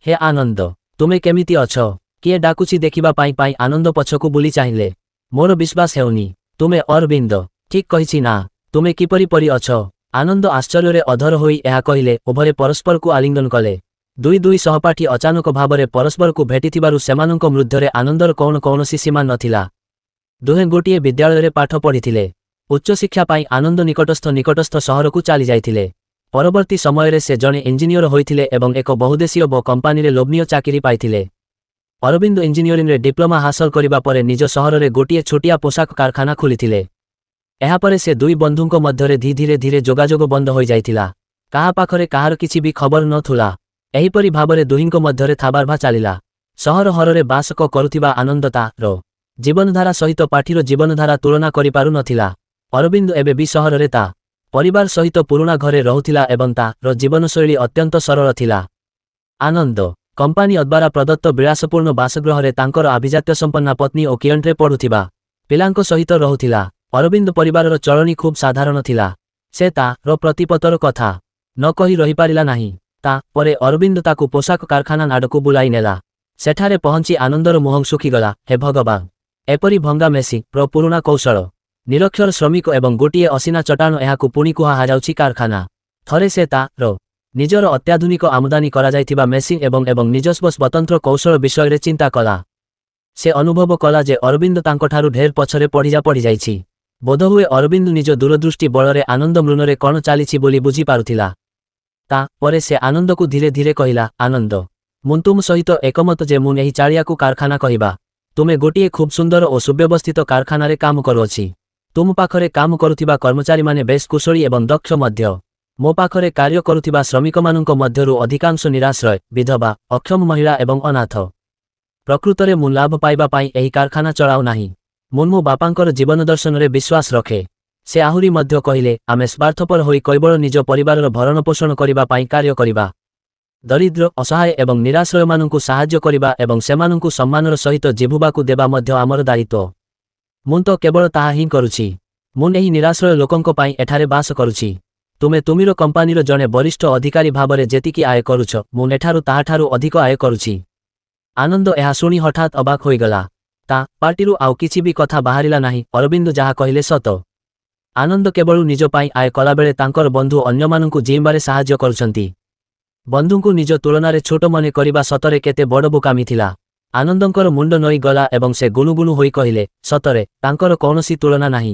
हे आनंद तुमे केमिति अछ किए डाकुची देखिबा पाई पाई आनंद पछकु बुली चाहिले मोर विश्वास हेउनी तुमे अरविंद ठीक कहिछि ना तुमे किपरि परि अछ आनंद आश्चर्य रे अधर होई एहा कहिले उभरे परस्पर को आलिंगन कले दुई दुई सहपाठी अचानक भावरे परस्पर को भेटिथिबारु सेमानंक मृद्धरे आनंदर कौन कौनसी सीमा नथिला दुहे गोटिए विद्यालय रे पाठ पढ़िथिले उच्च शिक्षा पाई आनंद निकटस्थ सहर को चली जाइथिले परवर्ती समय रे से जणे इंजीनियर होइथिले एवं एक बहुदेशीय कंपानी रे लोभनीय चाकरी पाइथिले अरविंद इंजीनियरिंग रे डिप्लोमा हासिल करिबा परे निज सहर रे गोटिए छोटिया पोशाक कारखाना खोलिथिले एहा परे से दुई बंधुंक मध्यरे धीरे धीरे जोगाजोग बंद होई जाइथिला काहा पाखरे काहार किछि भी खबर नथुला एहिपरि भाबरे दुहिंक मध्यरे थाबारभा चलिला सहर हररे बासक करुथिबा आनंदता रो जीवनधारा सहित पाठीर जीवनधारा तुलना करि पारु नथिला अरविंद एबे भी सहर रे ता परिवार सहित पुराना घरे रहुथिला एवं तार जीवनशैली अत्यंत सरल थिला आनंद कंपानी अद्वारा प्रदत्त विलासपूर्ण बासगृह रे तांकर अभिजात्य संपन्ना पत्नी ओ कियंट्रे पढुथिबा पिलांक सहित रहुथिला अरविंद परिवारर चलनी खूब साधारण थिला से तार प्रतिपतर कथा न कहि रहि पारिला नाही ता परे अरविंद ताकु पोशाक कारखाना नाडकु बुलाई नेला सेठारे पहुंची आनंदर मुहं सुखीगला हे भगवान एपरी भंगा मेसी पुरुणा कौशल निरक्षर श्रमिक एवं गोटिए असिना चटाण एहाकु पुणी कुहा जाउछि कारखाना थरे से तार निजर अत्याधुनिक आमदानी करा जाइथिबा मेसिन एवं निजस्व स्वतंत्र कौशल विषय रे चिंता कला से अनुभव कला जे अरविंद तांकठारु ढेर पछरे पड़ी जाइछि बोधहुए अरविंद निज दूरदृष्टि बलरे आनंद मृनरे कण चालिछि बोली बुझी पारुथिला ता परे से आनंद को धीरे धीरे कहिला आनंद मु तुम सहित एकमत जे मु एही चालिया को कारखाना कहिबा तुमे गोटिए खूब सुंदर और सुव्यवस्थित कारखाना रे काम करूछि तुम पाखरे काम करुथिबा कर्मचारी माने बेस कुशली एवं दक्ष मध्य मो पाखरे कार्य करुथिबा श्रमिक मानक मध्यरु अधिकांश निराश्रय विधवा अक्षम महिला एवं अनाथ प्रकृतरे मु लाभ पाइबा पाई एही कारखाना चलाउ नाही मु मो बापांकर जीवन दर्शन रे विश्वास रखे से आहुरी मध्य कहिले आमे स्वार्थपर होई केवल निज परिवारर भरण पोषण करिबा पाई कार्य करिबा दरिद्र असहाय एवं निराश्रय मानकु साहाय्य करिबा एवं सेमानकु सम्मानर सहित जीवुबाकु देबा मध्य आमर दायित्व मु तो केवल ताहा ही करुछि मु एही निराश्रय लोकंक पाई एठारे बास करुछि तुमे तुमिर कंपानीर जणे वरिष्ठ अधिकारी भाबरे जेतिकी आय करुछ मु एठारु ताहाठारु अधिक आय करुछि आनंद एहा सुनी हठात अबाक होइगला ता पार्टीरु आउ किछि भी कथा बाहरिला नाही अरविंद जाहा कहिले सत आनंद केवल निज पाई आय कला बेले तांकर बंधु अन्यमानंकु जिम्बारे साहाय्य करुछंती बंधुंकु निज तुलनारे छोट मने करिबा सतरे केते बड़ बोकामी थिला आनंदंकर मुंड नई गला एवं से गुणुगुणु होई कहिले सतरे तांकर कौनसी तुलना नाही।